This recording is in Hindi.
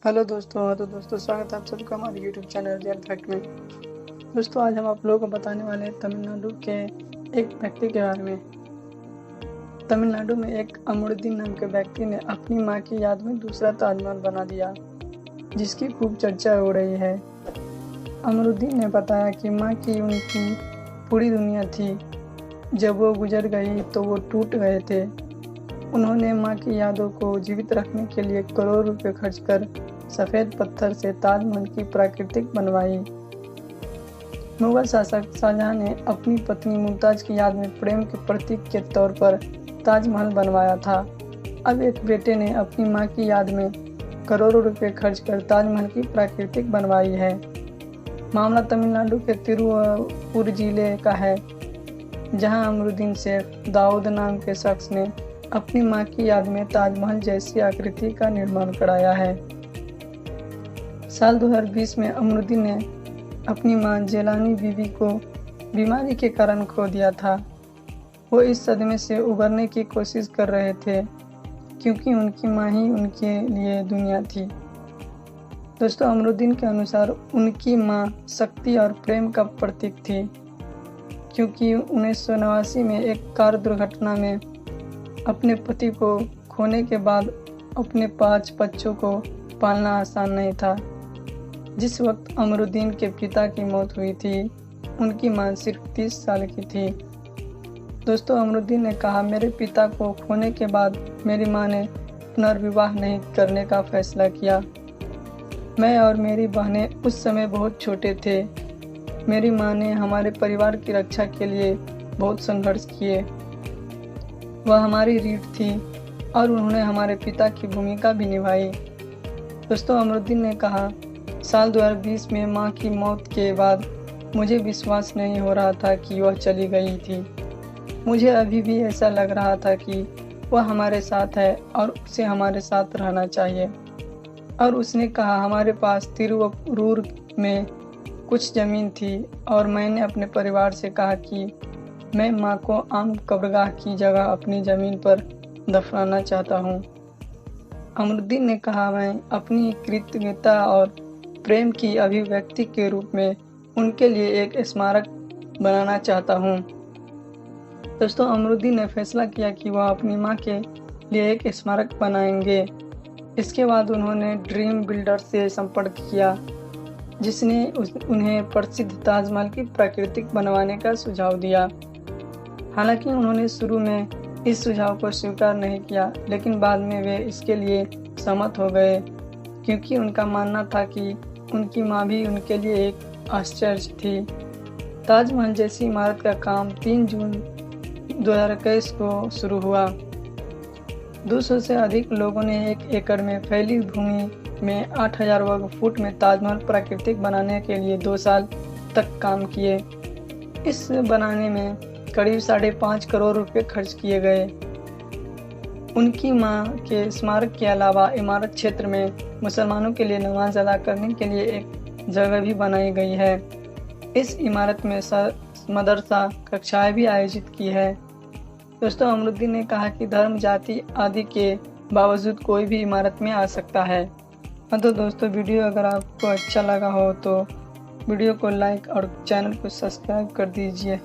हेलो दोस्तों, स्वागत है आप सबका हमारे यूट्यूब चैनल रियल फैक्ट में। दोस्तों, आज हम आप लोगों को बताने वाले हैं तमिलनाडु के एक व्यक्ति के बारे में। तमिलनाडु में एक अमरुद्दीन नाम के व्यक्ति ने अपनी मां की याद में दूसरा ताजमहल बना दिया, जिसकी खूब चर्चा हो रही है। अमरुद्दीन ने बताया कि मां की उनकी पूरी दुनिया थी। जब वो गुजर गई तो वो टूट गए थे। उन्होंने मां की यादों को जीवित रखने के लिए करोड़ों रुपए खर्च कर सफ़ेद पत्थर से ताजमहल की प्राकृतिक बनवाई। मुगल शासक शाहजहां ने अपनी पत्नी मुमताज की याद में प्रेम के प्रतीक के तौर पर ताजमहल बनवाया था। अब एक बेटे ने अपनी मां की याद में करोड़ों रुपए खर्च कर ताजमहल की प्राकृतिक बनवाई है। मामला तमिलनाडु के तिरुवपुर जिले का है, जहां अमरुद्दीन शेख दाऊद नाम के शख्स ने अपनी मां की याद में ताजमहल जैसी आकृति का निर्माण कराया है। साल 2020 में अमरुद्दीन ने अपनी मां जेलानी बीबी को बीमारी के कारण खो दिया था। वो इस सदमे से उबरने की कोशिश कर रहे थे, क्योंकि उनकी मां ही उनके लिए दुनिया थी। दोस्तों, अमरुद्दीन के अनुसार उनकी मां शक्ति और प्रेम का प्रतीक थी, क्योंकि 1989 में एक कार दुर्घटना में अपने पति को खोने के बाद अपने 5 बच्चों को पालना आसान नहीं था। जिस वक्त अमरुद्दीन के पिता की मौत हुई थी, उनकी मां सिर्फ 30 साल की थी। दोस्तों, अमरुद्दीन ने कहा, मेरे पिता को खोने के बाद मेरी मां ने पुनर्विवाह नहीं करने का फैसला किया। मैं और मेरी बहनें उस समय बहुत छोटे थे। मेरी मां ने हमारे परिवार की रक्षा के लिए बहुत संघर्ष किए। वह हमारी रीढ़ थी और उन्होंने हमारे पिता की भूमिका भी निभाई। दोस्तों, अमरुद्दीन ने कहा, साल 2020 में मां की मौत के बाद मुझे विश्वास नहीं हो रहा था कि वह चली गई थी। मुझे अभी भी ऐसा लग रहा था कि वह हमारे साथ है और उसे हमारे साथ रहना चाहिए। और उसने कहा, हमारे पास तिरुवरूर में कुछ ज़मीन थी और मैंने अपने परिवार से कहा कि मैं मां को आम कब्रगाह की जगह अपनी ज़मीन पर दफनाना चाहता हूं। अमरुद्दीन ने कहा, मैं अपनी कृतज्ञता और प्रेम की अभिव्यक्ति के रूप में उनके लिए एक स्मारक बनाना चाहता हूं। दोस्तों, अमरुद्दीन ने फैसला किया कि वह अपनी मां के लिए एक स्मारक बनाएंगे। इसके बाद उन्होंने ड्रीम बिल्डर से संपर्क किया, जिसने उन्हें प्रसिद्ध ताजमहल की प्राकृतिक बनवाने का सुझाव दिया। हालांकि उन्होंने शुरू में इस सुझाव को स्वीकार नहीं किया, लेकिन बाद में वे इसके लिए सहमत हो गए, क्योंकि उनका मानना था कि उनकी मां भी उनके लिए एक आश्चर्य थी। ताजमहल जैसी इमारत का काम 3 जून 2021 को शुरू हुआ। 200 से अधिक लोगों ने 1 एकड़ में फैली भूमि में 8000 वर्ग फुट में ताजमहल प्राकृतिक बनाने के लिए 2 साल तक काम किए। इस बनाने में करीब 5.5 करोड़ रुपए खर्च किए गए। उनकी मां के स्मारक के अलावा इमारत क्षेत्र में मुसलमानों के लिए नमाज अदा करने के लिए एक जगह भी बनाई गई है। इस इमारत में मदरसा कक्षाएं भी आयोजित की है। दोस्तों, अमरुद्दीन ने कहा कि धर्म, जाति आदि के बावजूद कोई भी इमारत में आ सकता है। तो दोस्तों, वीडियो अगर आपको अच्छा लगा हो तो वीडियो को लाइक और चैनल को सब्सक्राइब कर दीजिए।